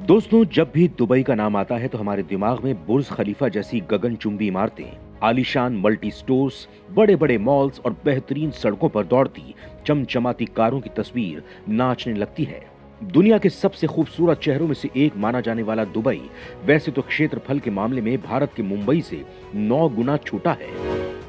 दोस्तों, जब भी दुबई का नाम आता है तो हमारे दिमाग में बुर्ज खलीफा जैसी गगनचुंबी इमारतें, आलीशान मल्टी स्टोर्स, बड़े बड़े मॉल्स और बेहतरीन सड़कों पर दौड़ती चमचमाती कारों की तस्वीर नाचने लगती है। दुनिया के सबसे खूबसूरत शहरों में से एक माना जाने वाला दुबई वैसे तो क्षेत्रफल के मामले में भारत के मुंबई से 9 गुना छोटा है,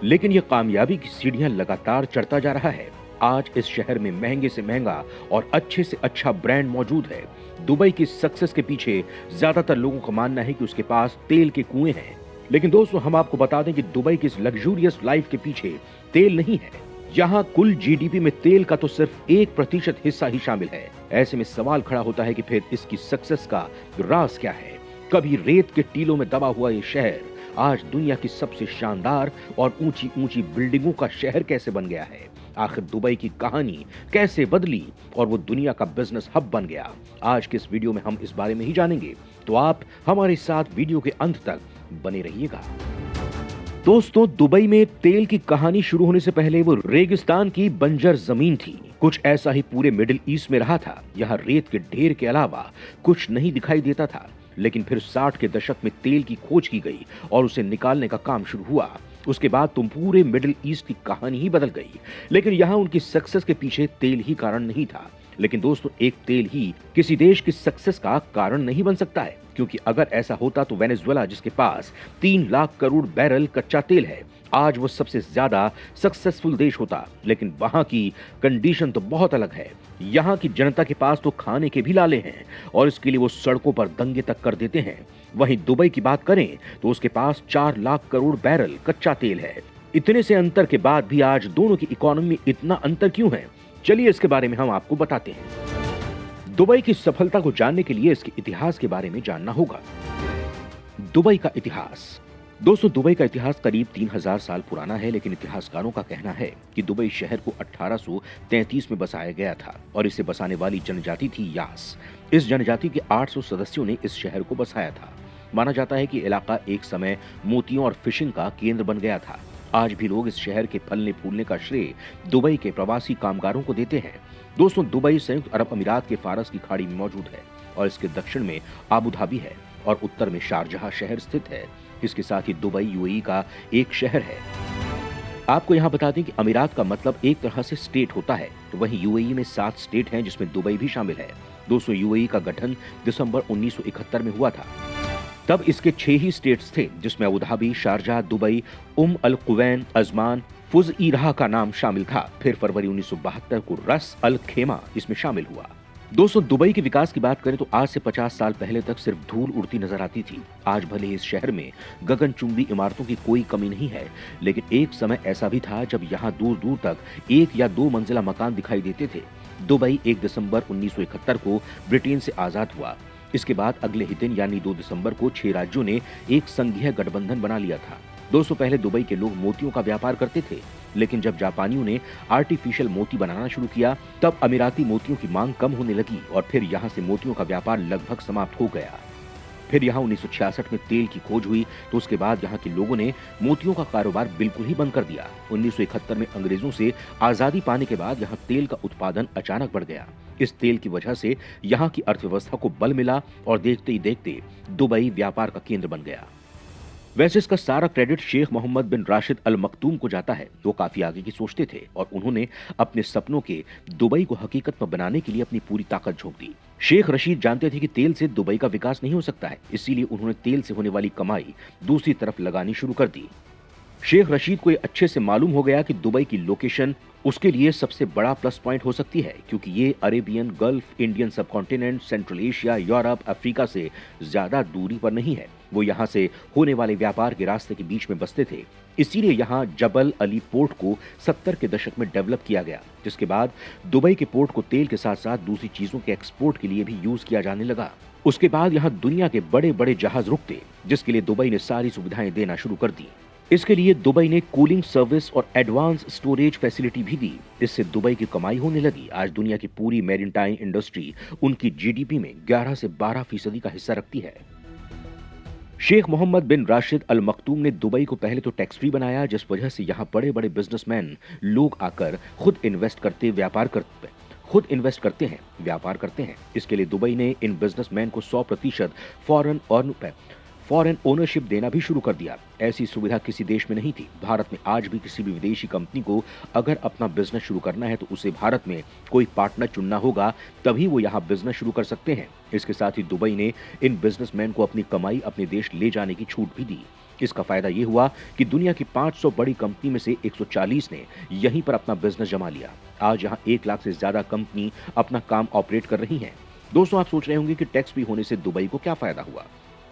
लेकिन यह कामयाबी की सीढ़ियां लगातार चढ़ता जा रहा है। आज इस शहर में महंगे से महंगा और अच्छे से अच्छा ब्रांड मौजूद है। दुबई की सक्सेस के पीछे ज्यादातर लोगों का मानना है कि उसके पास तेल के कुएं हैं, लेकिन दोस्तों हम आपको बता दें कि दुबई की इस लग्जूरियस लाइफ के पीछे तेल नहीं है। यहाँ कुल जीडीपी में तेल का तो सिर्फ 1% हिस्सा ही शामिल है। ऐसे में सवाल खड़ा होता है कि फिर इसकी सक्सेस का राज क्या है। कभी रेत के टीलों में दबा हुआ ये शहर आज दुनिया की सबसे शानदार और ऊंची ऊंची बिल्डिंगों का शहर कैसे बन गया है। आखिर दुबई की कहानी कैसे बदली और वो दुनिया का बिजनेस हब बन गया। आज के इस वीडियो में हम इस बारे में ही जानेंगे, तो आप हमारे साथ वीडियो के अंत तक बने रहिएगा। दोस्तों, दुबई में तेल की कहानी शुरू होने से पहले वो रेगिस्तान की बंजर जमीन थी। कुछ ऐसा ही पूरे मिडिल ईस्ट में रहा था। यहाँ रेत के ढेर के अलावा कुछ नहीं दिखाई देता था, लेकिन फिर 60 के दशक में तेल की खोज की गई और उसे निकालने का काम शुरू हुआ। उसके बाद तुम पूरे मिडिल ईस्ट की कहानी ही बदल गई। लेकिन यहाँ उनकी सक्सेस के पीछे तेल ही कारण नहीं था। लेकिन दोस्तों, एक तेल ही किसी देश की सक्सेस का कारण नहीं बन सकता है, क्योंकि अगर ऐसा होता तो वेनेजुएला, जिसके पास 3 लाख करोड़ बैरल कच्चा तेल है, आज वो सबसे ज्यादा सक्सेसफुल देश होता। लेकिन वहां की कंडीशन तो बहुत अलग है। यहाँ की जनता के पास तो खाने के भी लाले हैं और इसके लिए वो सड़कों पर दंगे तक कर देते हैं। वहीं दुबई की बात करें तो उसके पास 4 लाख करोड़ बैरल कच्चा तेल है। इतने से अंतर के बाद भी आज दोनों की इकोनॉमी में इतना अंतर क्यों है, चलिए इसके बारे में हम आपको बताते हैं। दुबई की सफलता को जानने के लिए इसके इतिहास के बारे में जानना होगा। दुबई का इतिहास। दोस्तों, दुबई का इतिहास करीब 3000 साल पुराना है, लेकिन इतिहासकारों का कहना है कि दुबई शहर को 1833 में बसाया गया था और इसे बसाने वाली जनजाति थी यास। इस जनजाति के 800 सदस्यों ने इस शहर को बसाया था। माना जाता है कि इलाका एक समय मोतियों और फिशिंग का केंद्र बन गया था। आज भी लोग इस शहर के फलने फूलने का श्रेय दुबई के प्रवासी कामगारों को देते हैं। दोस्तों, दुबई संयुक्त अरब अमीरात के फारस की खाड़ी में मौजूद है और इसके दक्षिण में आबू धाबी है और उत्तर में शारजहां शहर स्थित है। इसके साथ ही दुबई यूएई का एक शहर है। आपको यहाँ बता दें कि अमीरात का मतलब एक तरह से स्टेट होता है, तो वहीं यूएई में 7 स्टेट हैं, जिसमें दुबई भी शामिल है। दोस्तों, यूएई का गठन दिसंबर 1971 में हुआ था। तब इसके 6 ही स्टेट्स थे, जिसमें अबू धाबी, शारजाह, दुबई, अल कुवैन, अजमान, फुजईरहा का नाम शामिल था। फिर फरवरी 1972 को रस अल खेमा इसमें शामिल हुआ। दोस्तों, दुबई के विकास की बात करें तो आज से 50 साल पहले तक सिर्फ धूल उड़ती नजर आती थी। आज भले ही इस शहर में गगनचुंबी इमारतों की कोई कमी नहीं है, लेकिन एक समय ऐसा भी था जब यहाँ दूर दूर तक 1 या 2 मंजिला मकान दिखाई देते थे। दुबई 1 दिसंबर 1971 को ब्रिटेन से आजाद हुआ। इसके बाद अगले ही दिन यानी 2 दिसंबर को 6 राज्यों ने एक संघीय गठबंधन बना लिया था। दोस्तों, पहले दुबई के लोग मोतियों का व्यापार करते थे, लेकिन जब जापानियों ने आर्टिफिशियल मोती बनाना शुरू किया, तब अमीराती मोतियों की मांग कम होने लगी और फिर यहाँ से मोतियों का व्यापार लगभग समाप्त हो गया। फिर यहाँ 1966 में तेल की खोज हुई, तो उसके बाद यहाँ के लोगों ने मोतियों का कारोबार बिल्कुल ही बंद कर दिया। 1971 में अंग्रेजों से आजादी पाने के बाद यहाँ तेल का उत्पादन अचानक बढ़ गया। इस तेल की वजह से यहाँ की अर्थव्यवस्था को बल मिला और देखते ही देखते दुबई व्यापार का केंद्र बन गया। वैसे इसका सारा क्रेडिट शेख मोहम्मद बिन राशिद अल मखतूम को जाता है। वो काफी आगे की सोचते थे और उन्होंने अपने सपनों के दुबई को हकीकत में बनाने के लिए अपनी पूरी ताकत झोंक दी। शेख रशीद जानते थे कि तेल से दुबई का विकास नहीं हो सकता है, इसीलिए उन्होंने तेल से होने वाली कमाई दूसरी तरफ लगानी शुरू कर दी। शेख रशीद को ये अच्छे से मालूम हो गया कि दुबई की लोकेशन उसके लिए सबसे बड़ा प्लस पॉइंट हो सकती है, क्योंकि ये Arabian gulf, Indian subcontinent, central Asia, Europe, Africa से ज्यादा दूरी पर नहीं है। वो यहाँ से होने वाले व्यापार के रास्ते के बीच में बसते थे। इसीलिए यहाँ जबल अली पोर्ट को 70 के दशक में डेवलप किया गया, जिसके बाद दुबई के पोर्ट को तेल के साथ साथ दूसरी चीजों के एक्सपोर्ट के लिए भी यूज किया जाने लगा। उसके बाद यहाँ दुनिया के बड़े बड़े जहाज रुकते, जिसके लिए दुबई ने सारी सुविधाएं देना शुरू कर दी। इसके लिए दुबई ने कूलिंग सर्विस और एडवांस स्टोरेज फैसिलिटी भी दी। इससे दुबई की कमाई होने लगी। आज दुनिया की पूरी मैरीटाइम इंडस्ट्री उनकी जीडीपी में 11 से 12% का हिस्सा रखती है। शेख मोहम्मद बिन राशिद अल मखतूम ने दुबई को पहले तो टैक्स फ्री बनाया, जिस वजह से यहाँ बड़े बड़े बिजनेसमैन लोग आकर खुद इन्वेस्ट करते, व्यापार करते खुद इन्वेस्ट करते हैं, व्यापार करते हैं। इसके लिए दुबई ने इन बिजनेसमैन को 100% फॉरेन फॉरेन ओनरशिप देना भी शुरू कर दिया। ऐसी सुविधा किसी देश में नहीं थी। भारत में आज भी किसी भी विदेशी कंपनी को अगर अपना बिजनेस शुरू करना है तो उसे भारत में कोई पार्टनर चुनना होगा, तभी वो यहाँ बिजनेस शुरू कर सकते हैं। इसके साथ ही दुबई ने इन बिजनेसमैन को अपनी कमाई अपने देश ले जाने की छूट भी दी। इसका फायदा ये हुआ कि दुनिया की 500 बड़ी कंपनी में से 140 ने यहीं पर अपना बिजनेस जमा लिया। आज यहाँ 1 लाख से ज्यादा कंपनी अपना काम ऑपरेट कर रही हैं। दोस्तों, आप सोच रहे होंगे कि टैक्स फ्री होने से दुबई को क्या फायदा हुआ,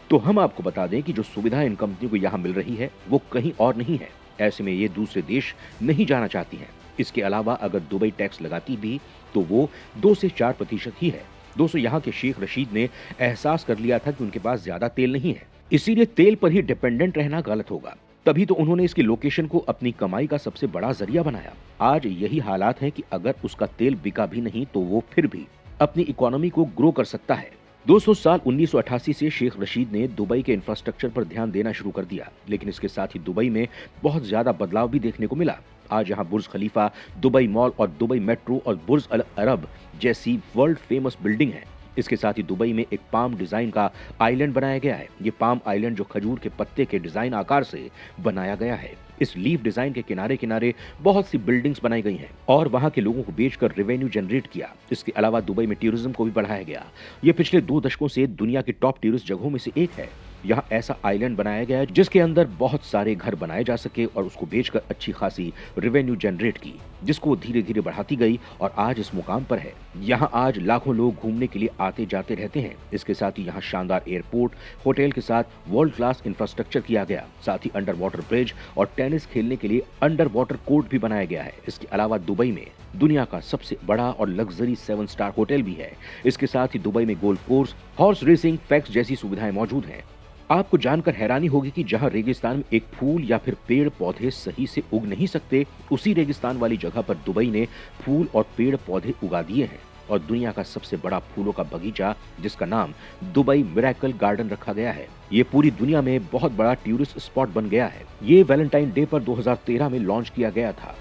तो हम आपको बता दें कि जो सुविधा इन कंपनियों को यहाँ मिल रही है वो कहीं और नहीं है। ऐसे में ये दूसरे देश नहीं जाना चाहती हैं। इसके अलावा अगर दुबई टैक्स लगाती भी तो वो 2 से 4% ही है। दोस्तों, यहाँ के शेख रशीद ने एहसास कर लिया था कि उनके पास ज्यादा तेल नहीं है, इसीलिए तेल पर ही डिपेंडेंट रहना गलत होगा। तभी तो उन्होंने इसकी लोकेशन को अपनी कमाई का सबसे बड़ा जरिया बनाया। आज यही हालात हैं कि अगर उसका तेल बिका भी नहीं तो वो फिर भी अपनी इकोनॉमी को ग्रो कर सकता है। दोस्तों, साल 1988 से शेख रशीद ने दुबई के इंफ्रास्ट्रक्चर पर ध्यान देना शुरू कर दिया, लेकिन इसके साथ ही दुबई में बहुत ज्यादा बदलाव भी देखने को मिला। आज यहाँ बुर्ज खलीफा, दुबई मॉल और दुबई मेट्रो और बुर्ज अल अरब जैसी वर्ल्ड फेमस बिल्डिंग है। इसके साथ ही दुबई में एक पाम डिजाइन का आइलैंड बनाया गया है। ये पाम आइलैंड जो खजूर के पत्ते के डिजाइन आकार से बनाया गया है। इस लीफ डिजाइन के किनारे किनारे बहुत सी बिल्डिंग्स बनाई गई हैं और वहां के लोगों को बेचकर रेवेन्यू जनरेट किया। इसके अलावा दुबई में टूरिज्म को भी बढ़ाया गया। ये पिछले 2 दशकों से दुनिया की टॉप टूरिस्ट जगहों में से एक है। यहाँ ऐसा आइलैंड बनाया गया है जिसके अंदर बहुत सारे घर बनाए जा सके और उसको बेचकर अच्छी खासी रेवेन्यू जनरेट की, जिसको वो धीरे धीरे बढ़ाती गई और आज इस मुकाम पर है। यहाँ आज लाखों लोग घूमने के लिए आते जाते रहते हैं। इसके साथ ही यहाँ शानदार एयरपोर्ट, होटल के साथ वर्ल्ड क्लास इंफ्रास्ट्रक्चर किया गया। साथ ही अंडर वाटर ब्रिज और टेनिस खेलने के लिए अंडर वाटर कोर्ट भी बनाया गया है। इसके अलावा दुबई में दुनिया का सबसे बड़ा और लग्जरी 7 स्टार होटल भी है। इसके साथ ही दुबई में golf course, horse racing, fax जैसी सुविधाएं मौजूद हैं। आपको जानकर हैरानी होगी कि जहां रेगिस्तान में एक फूल या फिर पेड़ पौधे सही से उग नहीं सकते, उसी रेगिस्तान वाली जगह पर दुबई ने फूल और पेड़ पौधे उगा दिए हैं और दुनिया का सबसे बड़ा फूलों का बगीचा, जिसका नाम दुबई मिरेकल गार्डन रखा गया है, ये पूरी दुनिया में बहुत बड़ा टूरिस्ट स्पॉट बन गया है। ये वैलेंटाइन डे पर 2013 में लॉन्च किया गया था।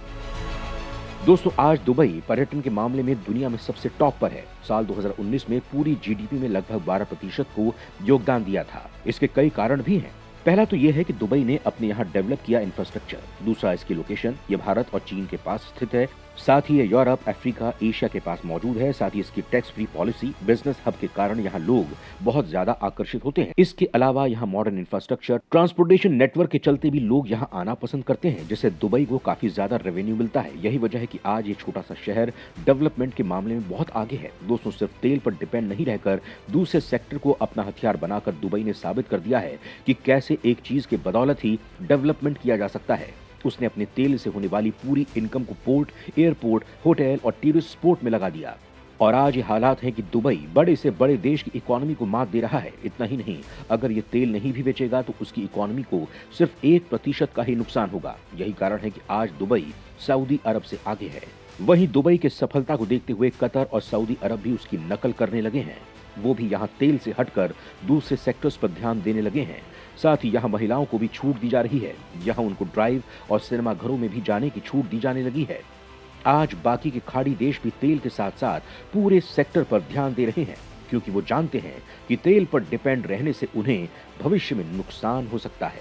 दोस्तों, आज दुबई पर्यटन के मामले में दुनिया में सबसे टॉप पर है। साल 2019 में पूरी जीडीपी में लगभग 12% को योगदान दिया था। इसके कई कारण भी हैं। पहला तो यह है कि दुबई ने अपने यहाँ डेवलप किया इंफ्रास्ट्रक्चर। दूसरा, इसकी लोकेशन, ये भारत और चीन के पास स्थित है। साथ ही ये यूरोप, अफ्रीका, एशिया के पास मौजूद है। साथ ही इसकी tax free policy, business hub के कारण यहाँ लोग बहुत ज्यादा आकर्षित होते हैं। इसके अलावा यहाँ मॉडर्न इंफ्रास्ट्रक्चर, ट्रांसपोर्टेशन नेटवर्क के चलते भी लोग यहाँ आना पसंद करते हैं, जिससे दुबई को काफी ज्यादा रेवेन्यू मिलता है। यही वजह है कि आज ये छोटा सा शहर डेवलपमेंट के मामले में बहुत आगे है। दोस्तों, सिर्फ तेल पर डिपेंड नहीं रहकर दूसरे सेक्टर को अपना हथियार बनाकर दुबई ने साबित कर दिया है कि कैसे एक चीज के बदौलत ही डेवलपमेंट किया जा सकता है। उसने अपने तेल से होने वाली पूरी इनकम को पोर्ट, एयरपोर्ट, होटल और टूरिस्ट स्पॉट में लगा दिया और आज ये हालात हैं कि दुबई बड़े से बड़े देश की इकोनॉमी को मात दे रहा है। इतना ही नहीं, अगर ये तेल नहीं भी बेचेगा तो उसकी इकोनॉमी को सिर्फ 1% का ही नुकसान होगा। यही कारण है कि आज दुबई सऊदी अरब से आगे है। वहीं दुबई के सफलता को देखते हुए कतर और सऊदी अरब भी उसकी नकल करने लगे हैं। वो भी यहाँ तेल से हटकर दूसरे सेक्टर्स पर ध्यान देने लगे हैं। साथ ही यहाँ महिलाओं को भी छूट दी जा रही है। यहाँ उनको ड्राइव और सिनेमा घरों में भी जाने की छूट दी जाने लगी है। आज बाकी के खाड़ी देश भी तेल के साथ साथ पूरे सेक्टर पर ध्यान दे रहे हैं, क्योंकि वो जानते हैं कि तेल पर डिपेंड रहने से उन्हें भविष्य में नुकसान हो सकता है।